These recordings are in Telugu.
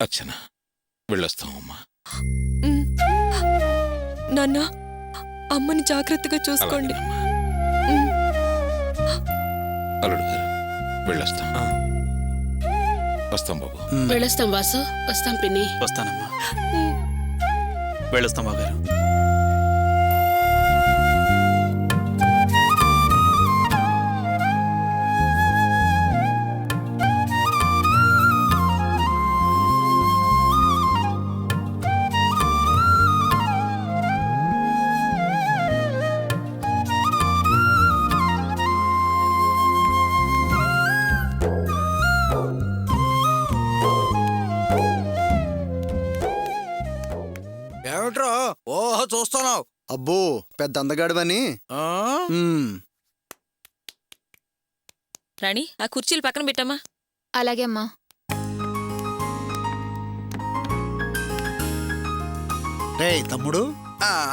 అర్చన వెళ్ళొస్తామమ్మా. ఉమ్. నాన్న, అమ్మని జాగ్రత్తగా చూసుకోండి. అలాగేనమ్మా. ఉమ్. అల్లుడు గారు వెళ్ళొస్తాం. వస్తాం బాబు. వెళ్ళొస్తాం వాసు, వస్తాం పిన్ని. వస్తానమ్మా. ఉమ్. వెళ్ళొస్తాం బాగారు. ఏమిట్రా ఓహో చూస్తున్నావు? అబ్బో పెద్ద అందగాడివని. రాణి, ఆ కుర్చీలు పక్కన పెట్టమ్మా. అలాగే అమ్మా. రే తమ్ముడు,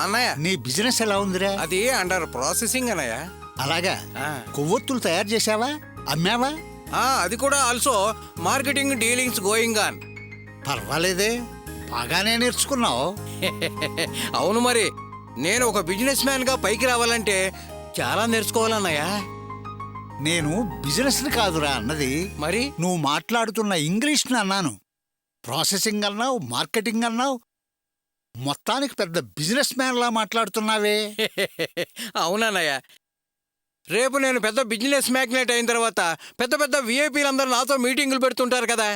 అన్నయ్య, నీ బిజినెస్ ఎలా ఉందిరా? అది అండర్ ప్రాసెసింగ్ అన్నయ్య. అలాగా ఆ, కొవ్వొత్తులు తయారు చేసావా, అమ్మావా? అది కూడా also marketing dealings going on. పర్వాలేదే, బాగానే నేర్చుకున్నావు. అవును మరి, నేను ఒక బిజినెస్ మ్యాన్ గా పైకి రావాలంటే చాలా నేర్చుకోవాలన్నయ్య. నేను బిజినెస్ కాదురా అన్నది, మరి నువ్వు మాట్లాడుతున్న ఇంగ్లీష్ని అన్నాను. ప్రాసెసింగ్ అన్నావు, మార్కెటింగ్ అన్నావు, మొత్తానికి పెద్ద బిజినెస్ మ్యాన్ లా మాట్లాడుతున్నావే. అవునన్నయ్య, రేపు నేను పెద్ద బిజినెస్ మ్యాగ్నెట్ అయిన తర్వాత పెద్ద పెద్ద విఐపీలందరూ నాతో మీటింగులు పెడుతుంటారు కదా,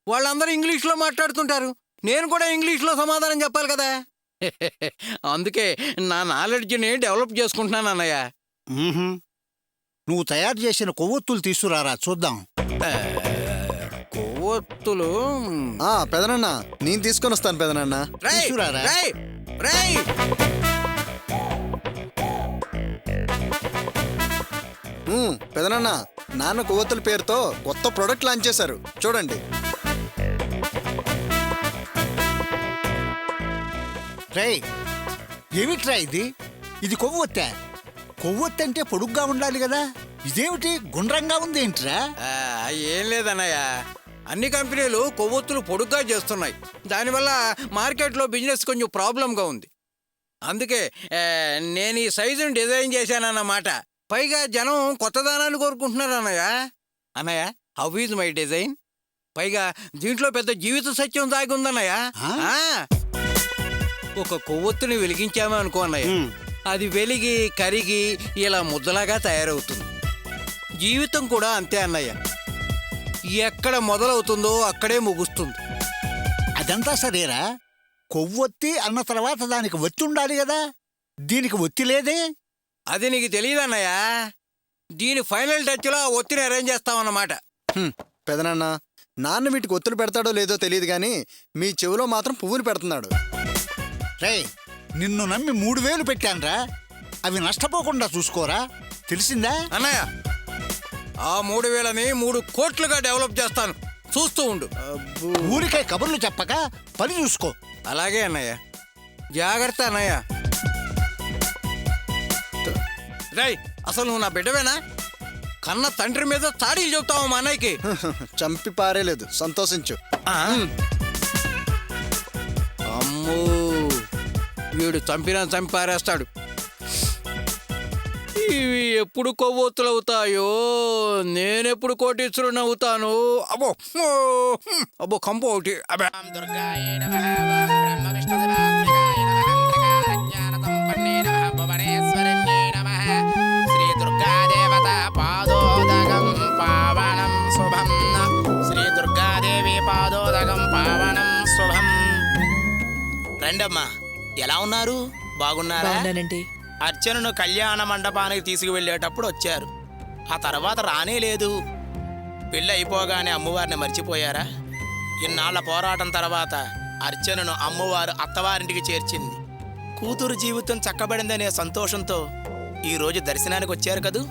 వాళ్ళందరూ ఇంగ్లీష్లో మాట్లాడుతుంటారు. నేను కూడా ఇంగ్లీష్లో సమాధానం చెప్పాలి కదా. అందుకే నా నాలెడ్జ్ని డెవలప్ చేసుకుంటున్నాను అన్నయ్య. మ్మ్హ్మ్. నువ్వు తయారు చేసిన కొవ్వొత్తులు తీసుకురారా చూద్దాం. కొవ్వొత్తులు పెదనన్న, నేను తీసుకొని వస్తాను పెదనన్న. రేయ్, తీసుకురారా. రేయ్, రేయ్. పెదనన్న, నాన్న కొవ్వొత్తుల పేరుతో కొత్త ప్రొడక్ట్ లాంచ్ చేశారు, చూడండి. రేయ్, ఏమిట్రా ఇది? ఇది కొవ్వొత్తా? కొవ్వొత్తి అంటే పొడుగ్గా ఉండాలి కదా, ఇదేమిటి గుండ్రంగా ఉంది ఏంట్రా? ఏం లేదన్నయ్య, అన్ని కంపెనీలు కొవ్వొత్తులు పొడుగ్గా చేస్తున్నాయి. దానివల్ల మార్కెట్లో బిజినెస్ కొంచెం ప్రాబ్లంగా ఉంది. అందుకే నేను ఈ సైజుని డిజైన్ చేశానన్నమాట. పైగా జనం కొత్తదానాన్ని కోరుకుంటున్నారు అన్నయ్య. అన్నయ్య, హౌ ఈజ్ మై డిజైన్? పైగా దీంట్లో పెద్ద జీవిత సత్యం దాగి ఉందన్నయ్య. ఒక కొవ్వొత్తుని వెలిగించామే అనుకో అన్నయ్య, అది వెలిగి కరిగి ఇలా ముద్దలాగా తయారవుతుంది. జీవితం కూడా అంతే అన్నయ్య, ఎక్కడ మొదలవుతుందో అక్కడే ముగుస్తుంది. అదంతా సరేరా, కొవ్వొత్తి అన్న తర్వాత దానికి ఒత్తి ఉండాలి కదా, దీనికి ఒత్తి లేదే. అది నీకు తెలియదన్నయ్య, దీని ఫైనల్ టచ్లో ఆ ఒత్తిని అరేంజ్ చేస్తామన్నమాట. పెదనన్న, నాన్న వీటికి ఒత్తులు పెడతాడో లేదో తెలియదు కానీ మీ చెవిలో మాత్రం పువ్వుని పెడుతున్నాడు. రేయ్, నిన్ను నమ్మి 3000 పెట్టాన్రా, అవి నష్టపోకుండా చూసుకోరా, తెలిసిందా? అన్నయ్య, ఆ 3000ని 3 కోట్లుగా డెవలప్ చేస్తాను, చూస్తూ ఉండు. ఊరికే కబుర్లు చెప్పక పని చూసుకో. అలాగే అన్నయ్య, జాగ్రత్త అన్నయ్య. రేయ్, అసలు నువ్వు నా బిడ్డవేనా? కన్న తండ్రి మీద చాడీలు చెబుతావు మా అన్నయ్యకి. చంపి పారేలేదు, సంతోషించు. అమ్మో, వీడు చంపినా చంపి పారేస్తాడు. ఇవి ఎప్పుడు కొవ్వొత్తులు అవుతాయో, నేనెప్పుడు కోటీశ్వరుని అవుతాను. అబ్బో అబ్బో, కంపు ఒకటి. అబ్బే. రండమ్మా, ఎలా ఉన్నారు? బాగున్నారా? బాగున్నానండి. అర్చనను కళ్యాణ మండపానికి తీసుకువెళ్ళేటప్పుడు వచ్చారు, ఆ తర్వాత రానే లేదు. పెళ్ళి అయిపోగానే అమ్మవారిని మర్చిపోయారా? ఇన్నాళ్ల పోరాటం తర్వాత అర్చనను అమ్మవారు అత్తవారింటికి చేర్చింది. కూతురు జీవితం చక్కబడిందనే సంతోషంతో ఈరోజు దర్శనానికి వచ్చారు కదూ?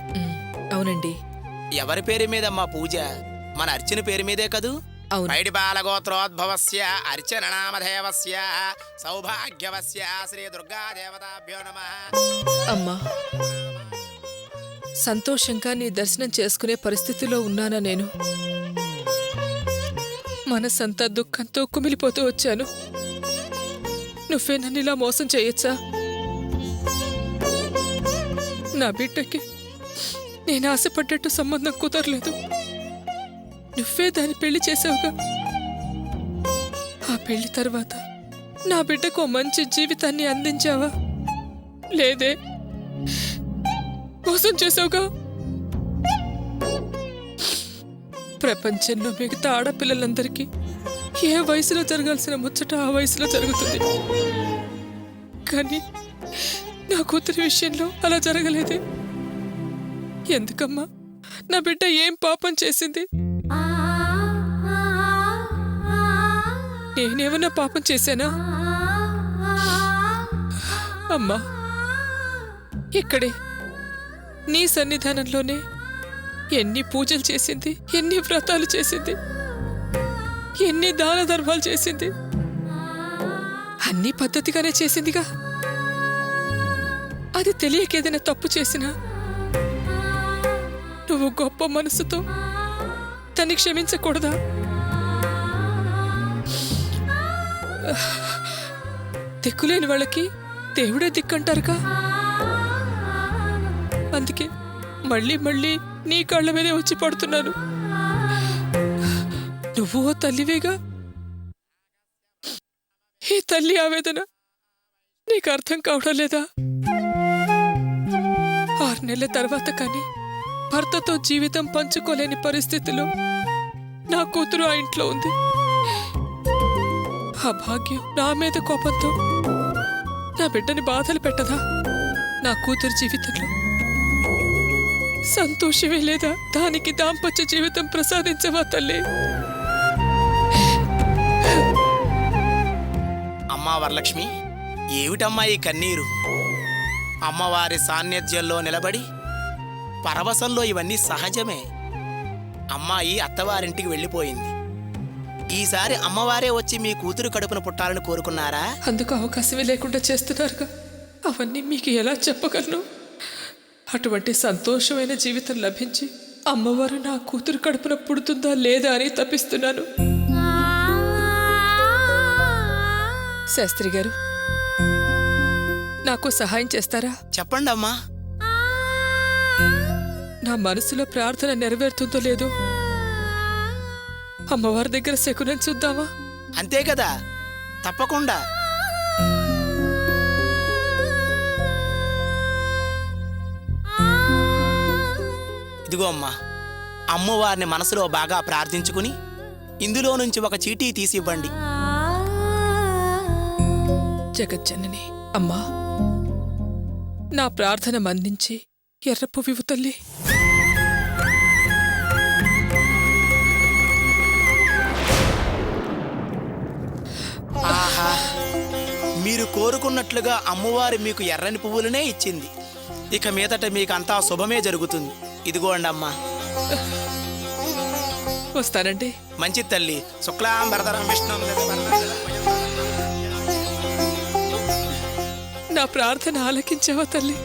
అవునండి. ఎవరి పేరు మీదమ్మా పూజ? మన అర్చన పేరు మీదే కదూ? అవును. పైడి బాలగోత్రోద్భవస్య అర్చన నామధేవస్య సౌభాగ్యవస్య శ్రీ దుర్గా దేవతాభ్యో నమః. అమ్మా, సంతోషంగా నీ దర్శనం చేసుకునే పరిస్థితిలో ఉన్నానా నేను? మనసంతా దుఃఖంతో కుమిలిపోతూ వచ్చాను. నువ్వే నన్ను ఇలా మోసం చేయొచ్చా? నా బిడ్డకి నేను ఆశపడ్డట్టు సంబంధం కుదరలేదు. నువ్వే దాన్ని పెళ్లి చేసావుగా. ఆ పెళ్లి తర్వాత నా బిడ్డకు ఓ మంచి జీవితాన్ని అందించావా? లేదే, మోసం చేసావుగా. ప్రపంచంలో మిగతా ఆడపిల్లలందరికీ ఏ వయసులో జరగాల్సిన ముచ్చట ఆ వయసులో జరుగుతుంది. కానీ నా కూతురి విషయంలో అలా జరగలేదే. ఎందుకమ్మా? నా బిడ్డ ఏం పాపం చేసింది? నేనేమన్నా పాపం చేశానా? అమ్మా, ఇక్కడే నీ సన్నిధానంలోనే ఎన్ని పూజలు చేసింది, ఎన్ని వ్రతాలు చేసింది, ఎన్ని దాన ధర్మాలు చేసింది. అన్ని పద్ధతిగానే చేసిందిగా. అది తెలియక ఏదైనా తప్పు చేసినా నువ్వు గొప్ప మనసుతో తన్ని క్షమించకూడదా? దిక్కులేని వాళ్ళకి దేవుడే దిక్కంటారుగా. అందుకే మళ్ళీ మళ్ళీ నీ కాళ్ళ మీదే వచ్చి పడుతున్నాను. నువ్వు ఓ తల్లివేగా. ఈ తల్లి ఆవేదన నీకు అర్థం కావడం లేదా? 6 నెలల తర్వాత కానీ భర్తతో జీవితం పంచుకోలేని పరిస్థితిలో నా కూతురు ఆ ఇంట్లో ఉంది. ఆ భాగ్యం నా మీద కోపంతో నా బిడ్డని బాధలు పెట్టదా? నా కూతురు జీవితంలో సంతోషమే లేదా? దానికి దాంపత్య జీవితం ప్రసాదించవా తల్లి? అమ్మా వరలక్ష్మి, ఏమిటమ్మా ఈ కన్నీరు? అమ్మవారి సాన్నిధ్యంలో నిలబడి పరవశంలో ఇవన్నీ సహజమే. అమ్మాయి అత్తవారింటికి వెళ్ళిపోయింది. ఈసారి అమ్మవారే వచ్చి మీ కూతురు కడుపున పుట్టాలని కోరుకున్నారా? అందుకు అవకాశమే లేకుండా చేస్తున్నారుగా. అవన్నీ మీకు ఎలా చెప్పగలను? అటువంటి సంతోషమైన జీవితం లభించి అమ్మవారు నా కూతురు కడుపున పుడుతుందా లేదా అని తప్పిస్తున్నాను. శాస్త్రి గారు, నాకు సహాయం చేస్తారా? చెప్పండి అమ్మా. నా మనసులో ప్రార్థన నెరవేరుతుందో లేదో అమ్మవారి దగ్గర శకునం చూద్దామా? అంతే కదా, తప్పకుండా. ఇదిగో అమ్మా, అమ్మవారిని మనసులో బాగా ప్రార్థించుకుని ఇందులో నుంచి ఒక చీటీ తీసి ఇవ్వండి. జగజ్జనని అమ్మా, నా ప్రార్థన మన్నించి ఎర్రపువ్వు తల్లి. ఆహా, మీరు కోరుకున్నట్లుగా అమ్మవారు మీకు ఎర్రని పువ్వులనే ఇచ్చింది. ఇక మీదట మీకు అంతా శుభమే జరుగుతుంది. ఇదిగోండి అమ్మా. వస్తానండి. మంచి తల్లి. శుక్లాంబరధరం విష్ణుం నా ప్రార్థన ఆలకించావా తల్లి?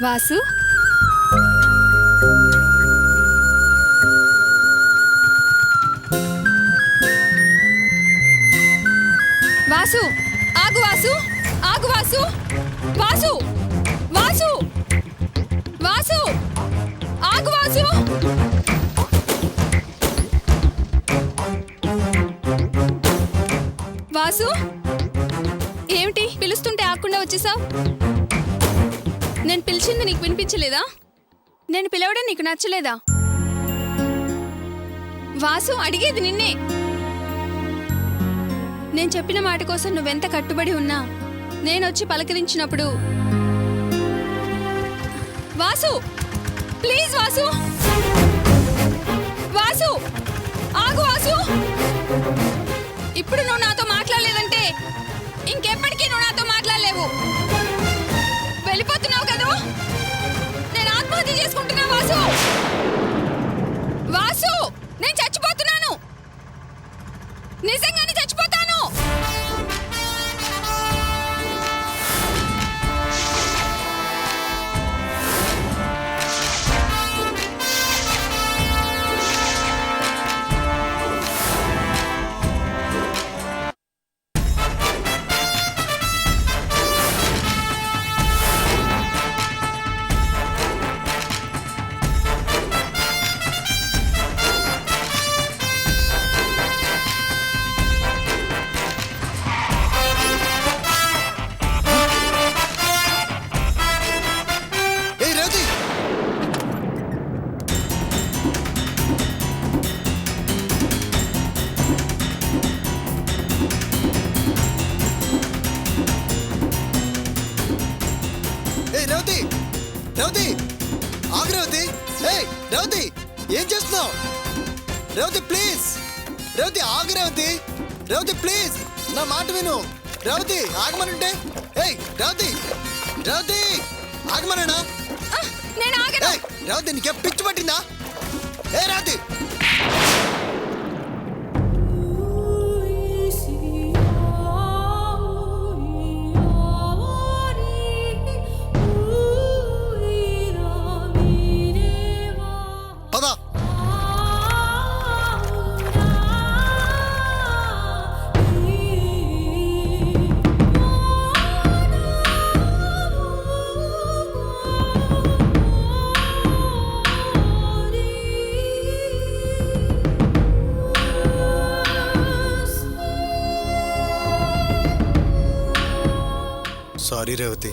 వాసు, వాసు, ఆగు వాసు, ఆగు వాసు, వాసు, వాసు, వాసు, ఆగు వాసు. వాసు, ఏమిటి పిలుస్తుంటే ఆగకుండా వచ్చేసావు? నేను పిలిచింది నీకు వినిపించలేదా? నేను పిలవడం నీకు నచ్చలేదా? వాసు, అడిగేది నిన్నే. నేను చెప్పిన మాట కోసం నువ్వెంత కట్టుబడి ఉన్నా నేనొచ్చి పలకరించినప్పుడు వాసు, ప్లీజ్ వాసు, వాసు, ఆగు వాసు. ఇప్పుడు నువ్వు నాతో మాట్లాడలేదంటే ఇంకెప్పటికీ నువ్వు నాతో మాట్లాడలేవు. వెళ్ళిపోతున్నావు కదా? నేను ఆత్మహత్య చేసుకుంటున్నా వాసు. రేవతి ఆగు రేవతి. ఏయ్ రేవతి, ఏం చేస్తున్నావు? రేవతి ప్లీజ్, రేవతి ఆగు రేవతి. రేవతి ప్లీజ్, నా మాట విను. రేవతి ఆగమనంటే. ఏయ్ రేవతి, రేవతి ఆగమనేనా? నేను ఆగను. ఏయ్ రేవతి, నీకే పిచ్చి పట్టిందా? ఏ రేవతి, పద. సారీ రేవతి,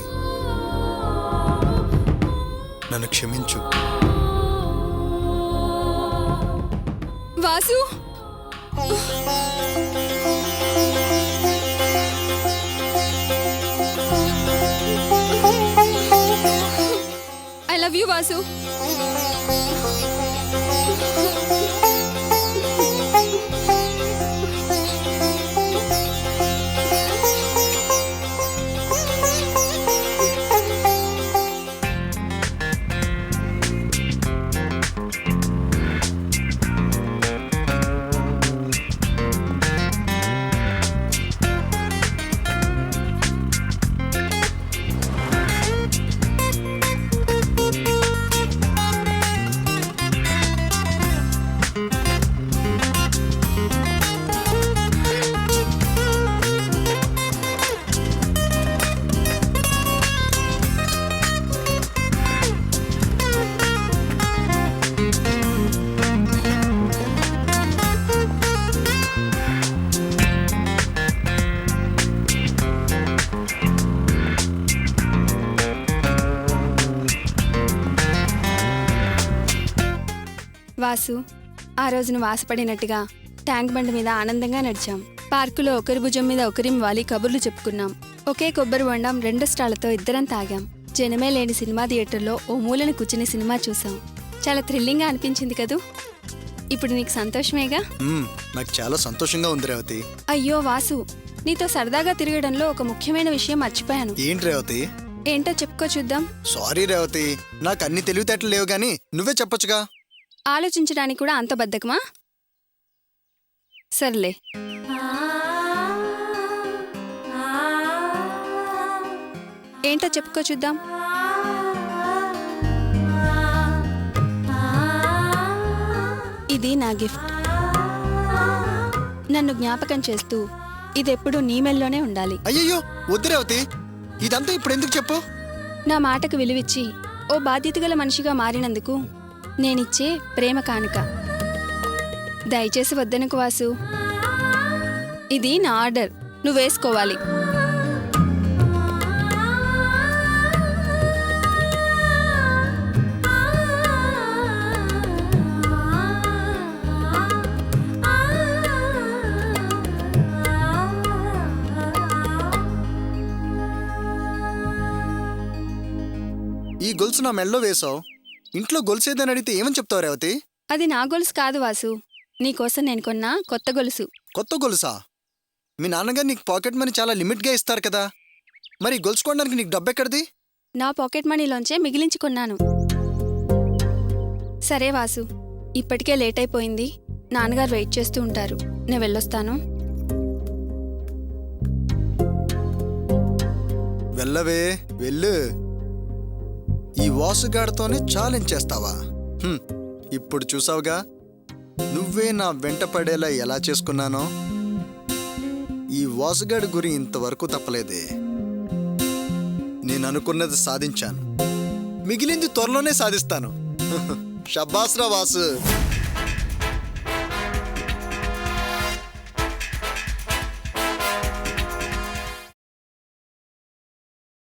నన్ను క్షమించు. Vasu, I love you Vasu. Vasu, ఆ రోజు నువ్వు ఆశపడినట్టుగా ట్యాంక్ బండ్ మీద ఆనందంగా నడిచాం. పార్కులో ఒకరి భుజం మీద ఒకరిని వాలి కబుర్లు చెప్పుకున్నాం. ఒకే కొబ్బరి బొండం 2 స్టాళ్లతో ఇద్దరం తాగాం. జనమే లేని సినిమా థియేటర్లో ఓ మూలని కూర్చుని సినిమా చూసాం. చాలా థ్రిల్లింగ్గా అనిపించింది కదూ. ఇప్పుడు నీకు సంతోషమేగా? నాకు చాలా సంతోషంగా ఉంది రేవతి. అయ్యో వాసు, నీతో సరదాగా తిరగడంలో ఒక ముఖ్యమైన విషయం మర్చిపోయాను. ఏంటి రేవతి? ఏంటో చెప్పుకో చూద్దాం. సారీ రేవతి, నాకు అన్ని తెలివితేటలు లేవు గానీ నువ్వే చెప్పొచ్చుగా. ఆలోచించడానికి కూడా అంత బద్ధకమా? సర్లే. ఏంటో చెప్పుకో చూద్దాం. ఇది నా గిఫ్ట్. నన్ను జ్ఞాపకం చేస్తూ ఇదెప్పుడు నీ మెల్లోనే ఉండాలి. అయ్యయ్యో వద్దు రేవతి, ఇదంతా ఇప్పుడు ఎందుకు చెప్పు? నా మాటకు విలువిచ్చి ఓ బాధ్యతగల మనిషిగా మారినందుకు నేనిచ్చే ప్రేమ కానుక. దయచేసి వద్దనుకు వాసు. ఇది నా ఆర్డర్, నువ్వు వేసుకోవాలి. ఈ గొలుసు నా మెడలో వేసావు, ఇంట్లో గొలుసేదని అడిగితే ఏమని చెప్తావు రేవతి? అది నా గొలుసు కాదు వాసు, నీకోసం నేను కొన్న కొత్త గొలుసు. కొత్త గొలుసా? మీ నాన్నగారు నీకు పాకెట్ మనీ చాలా లిమిట్గా ఇస్తారు కదా, మరి గొలుసు కొనడానికి నీకు డబ్బెక్కడిది? నా పాకెట్ మనీలోంచే మిగిలించి కొన్నాను. సరే వాసు, ఇప్పటికే లేట్ అయిపోయింది. నాన్నగారు వెయిట్ చేస్తూ ఉంటారు. నేను వెళ్ళొస్తాను. వెళ్ళవే వెళ్ళు. ఈ వాసుగాడితోనే ఛాలెంజ్ చేస్తావా? ఇప్పుడు చూసావుగా నువ్వే నా వెంట పడేలా ఎలా చేసుకున్నానో. ఈ వాసుగాడి గురి ఇంతవరకు తప్పలేదే. నేను అనుకున్నది సాధించాను, మిగిలింది త్వరలోనే సాధిస్తాను. షబ్బాస్రా వాసు.